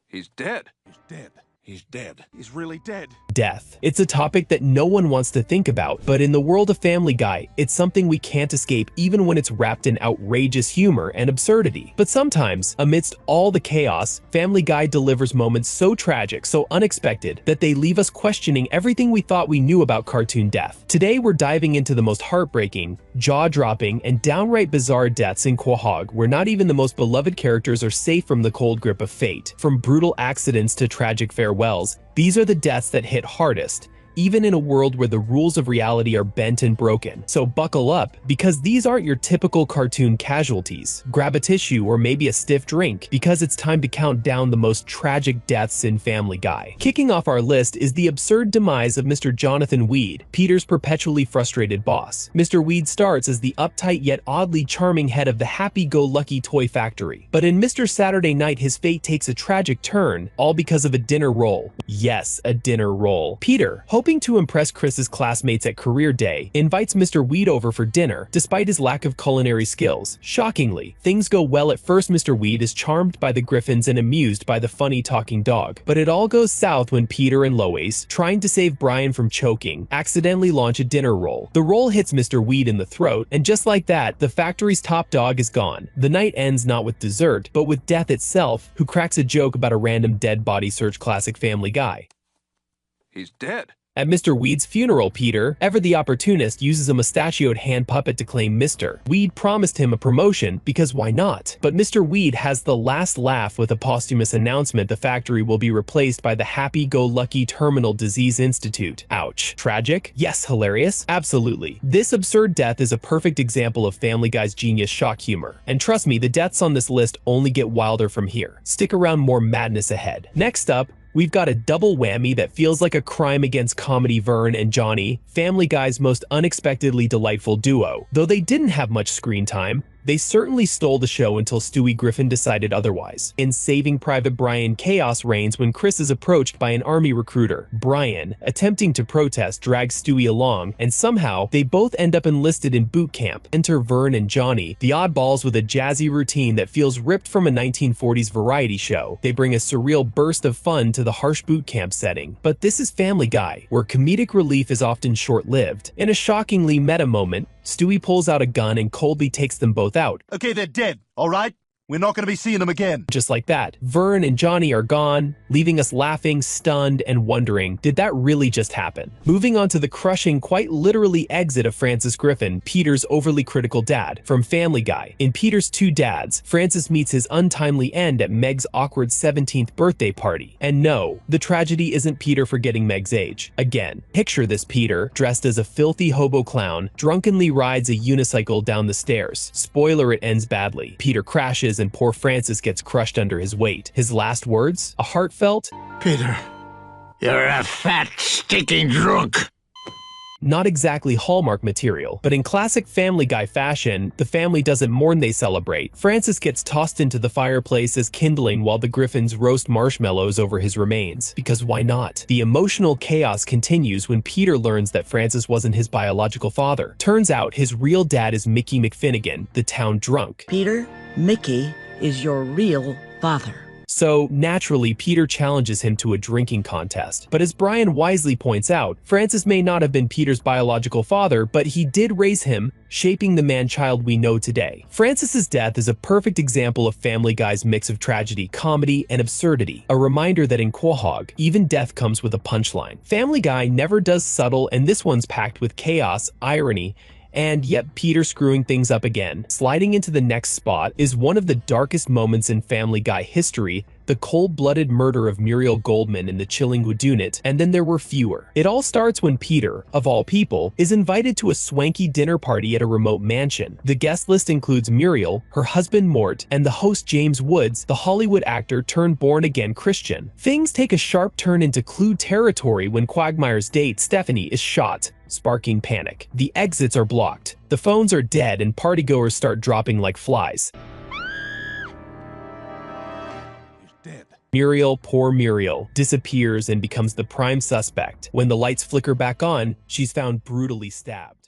He's dead. He's dead. He's dead. He's really dead. Death. It's a topic that no one wants to think about, but in the world of Family Guy, it's something we can't escape even when it's wrapped in outrageous humor and absurdity. But sometimes, amidst all the chaos, Family Guy delivers moments so tragic, so unexpected, that they leave us questioning everything we thought we knew about cartoon death. Today, we're diving into the most heartbreaking, jaw-dropping, and downright bizarre deaths in Quahog, where not even the most beloved characters are safe from the cold grip of fate. From brutal accidents to tragic farewells, these are the deaths that hit hardest, even in a world where the rules of reality are bent and broken. So buckle up, because these aren't your typical cartoon casualties. Grab a tissue or maybe a stiff drink, because it's time to count down the most tragic deaths in Family Guy. Kicking off our list is the absurd demise of Mr. Jonathan Weed, Peter's perpetually frustrated boss. Mr. Weed starts as the uptight yet oddly charming head of the happy-go-lucky toy factory. But in Mr. Saturday Night, his fate takes a tragic turn, all because of a dinner roll. Yes, a dinner roll. Peter, hoping to impress Chris's classmates at career day, invites Mr. Weed over for dinner, despite his lack of culinary skills. Shockingly, things go well at first. Mr. Weed is charmed by the Griffins and amused by the funny talking dog. But it all goes south when Peter and Lois, trying to save Brian from choking, accidentally launch a dinner roll. The roll hits Mr. Weed in the throat, and just like that, the factory's top dog is gone. The night ends not with dessert, but with death itself, who cracks a joke about a random dead body search. Classic Family Guy. He's dead. At Mr. Weed's funeral, Peter, ever the opportunist, uses a mustachioed hand puppet to claim Mr. Weed promised him a promotion, because why not? But Mr. Weed has the last laugh with a posthumous announcement the factory will be replaced by the Happy-Go-Lucky Terminal Disease Institute. Ouch. Tragic? Yes. Hilarious? Absolutely. This absurd death is a perfect example of Family Guy's genius shock humor. And trust me, the deaths on this list only get wilder from here. Stick around, more madness ahead. Next up, we've got a double whammy that feels like a crime against comedy. Vern and Johnny, Family Guy's most unexpectedly delightful duo. Though they didn't have much screen time, they certainly stole the show until Stewie Griffin decided otherwise. In Saving Private Brian, chaos reigns when Chris is approached by an army recruiter. Brian, attempting to protest, drags Stewie along, and somehow they both end up enlisted in boot camp. Enter Vern and Johnny, the oddballs with a jazzy routine that feels ripped from a 1940s variety show. They bring a surreal burst of fun to the harsh boot camp setting. But this is Family Guy, where comedic relief is often short-lived. In a shockingly meta moment, Stewie pulls out a gun and coldly takes them both out. Okay, they're dead, all right? We're not going to be seeing them again. Just like that, Vern and Johnny are gone, leaving us laughing, stunned, and wondering, did that really just happen? Moving on to the crushing, quite literally, exit of Francis Griffin, Peter's overly critical dad, from Family Guy. In Peter's Two Dads, Francis meets his untimely end at Meg's awkward 17th birthday party. And no, the tragedy isn't Peter forgetting Meg's age. Again, picture this Peter, dressed as a filthy hobo clown, drunkenly rides a unicycle down the stairs. Spoiler, it ends badly. Peter crashes and poor Francis gets crushed under his weight. His last words? A heartfelt, Peter, you're a fat, stinking drunk. Not exactly Hallmark material, but in classic Family Guy fashion, the family doesn't mourn, they celebrate. Francis gets tossed into the fireplace as kindling while the Griffins roast marshmallows over his remains. Because why not? The emotional chaos continues when Peter learns that Francis wasn't his biological father. Turns out his real dad is Mickey McFinnigan, the town drunk. Peter, Mickey is your real father. So, naturally, Peter challenges him to a drinking contest. But as Brian wisely points out, Francis may not have been Peter's biological father, but he did raise him, shaping the man-child we know today. Francis's death is a perfect example of Family Guy's mix of tragedy, comedy, and absurdity. A reminder that in Quahog, even death comes with a punchline. Family Guy never does subtle, and this one's packed with chaos, irony, and yet Peter screwing things up again. Sliding into the next spot is one of the darkest moments in Family Guy history, the cold-blooded murder of Muriel Goldman in the chilling whodunit, and then there were fewer. It all starts when Peter, of all people, is invited to a swanky dinner party at a remote mansion. The guest list includes Muriel, her husband Mort, and the host James Woods, the Hollywood actor turned born-again Christian. Things take a sharp turn into Clue territory when Quagmire's date, Stephanie, is shot, sparking panic. The exits are blocked, the phones are dead, and partygoers start dropping like flies. Muriel, poor Muriel, disappears and becomes the prime suspect. When the lights flicker back on, she's found brutally stabbed.